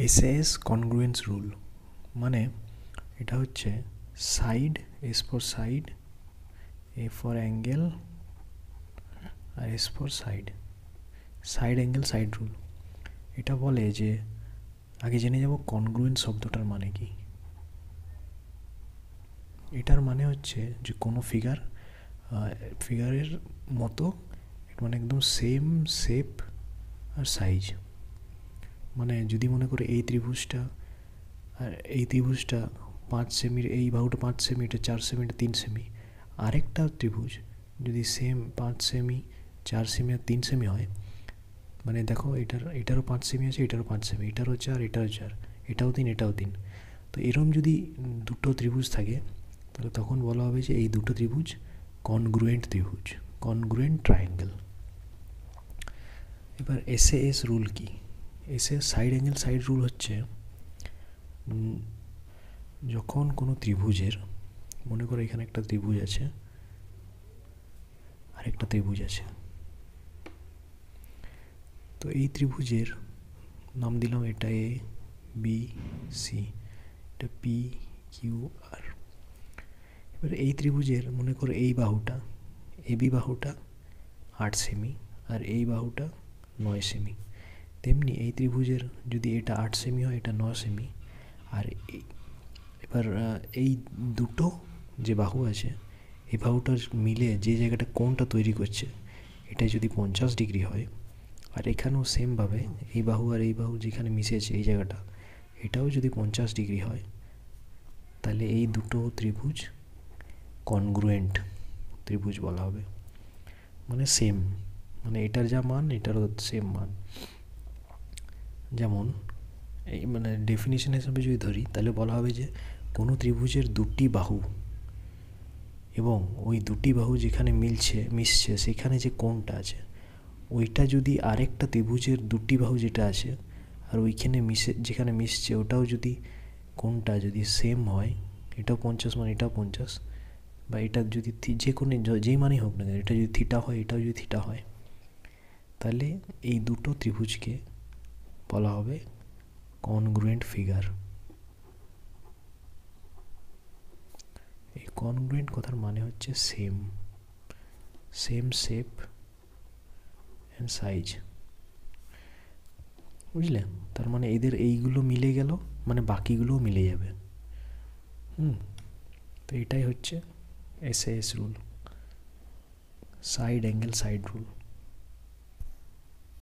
SAS congruence rule মানে এটা হচ্ছে side, S for side, A for angle, আর S for side, side angle side rule. এটা বলে যে আগে জেনে যাব কনগ্রুয়েন্স শব্দটার মানে কি। এটার মানে হচ্ছে যে কোনো ফিগারের মতো মানে একদম সেম শেপ আর সাইজ। মানে যদি মনে করে এই ত্রিভুজটা আর এই ত্রিভুজটা 5 সেমির, এই বাহুটা 5 সেমি, এটা 4 সেমি, এটা 3 সেমি, আরেকটা ত্রিভুজ যদি সেম 5 সেমি, 4 সেমি আর 3 সেমি হয়, মানে দেখো এটারও 5 সেমি আছে, এটারও 5 সেমি, এটারও 4, এটারও 4, এটাও 3, এটাও 3, তো এরম যদি দুটো ত্রিভুজ থাকে তাহলে তখন বলা হবে যে এই দুটো ত্রিভুজ কনগ্রুয়েন্ট ত্রিভুজ, কনগ্রুয়েন্ট ট্রায়াঙ্গেল। এবার এসএএস রুল কি? SAS side angle side rule হচ্ছে যখন কোনো ত্রিভুজের, মনে করো এখানে একটা ত্রিভুজ আছে আর একটা ত্রিভুজ আছে, তো এই ত্রিভুজের নাম দিলাম এটা এ, বি, সি, এটা পি, কিউ, আর। এবার এই ত্রিভুজের মনে করো এই বাহুটা, এবি বাহুটা 8 সেমি আর এই বাহুটা 9 সেমি, তেমনি এই ত্রিভুজের যদি এটা 8 সেমি হয়, এটা 9 সেমি, আর এবার এই দুটো যে বাহু আছে, এই বাহুটার মিলে যে জায়গাটা কোণটা তৈরি করছে এটা যদি 50 ডিগ্রি হয়, আর এখানেও সেমভাবে এই বাহু আর এই বাহু যেখানে মিশেছে এই জায়গাটা, এটাও যদি 50 ডিগ্রি হয়, তাহলে এই দুটো ত্রিভুজ কনগ্রুয়েন্ট ত্রিভুজ বলা হবে। মানে সেম, মানে এটার যা মান এটারও সেম মান। যেমন এই মানে ডেফিনিশন হিসেবে যদি ধরি তাহলে বলা হবে যে কোনো ত্রিভুজের দুটি বাহু এবং ওই দুটি বাহু যেখানে মিশছে সেখানে যে কোণটা আছে ওইটা যদি আরেকটা ত্রিভুজের দুটি বাহু যেটা আছে আর ওইখানে যেখানে মিশছে ওটাও যদি কোণটা যদি সেম হয়, এটাও 50 মানে এটাও 50, বা এটা যদি যে কোনো যেই মানেই হোক না কেন, এটা যদি থিটা হয় এটাও যদি থিটা হয়, তাহলে এই দুটো ত্রিভুজকে বলা হবে কনগ্রুয়েন্ট ফিগার। এই কনগ্রুয়েন্ট কথার মানে হচ্ছে same, same shape and size, বুঝলে? তার মানে এদের এইগুলো মিলে গেল মানে বাকিগুলোও মিলে যাবে। তো এটাই হচ্ছে SAS rule, side angle side rule.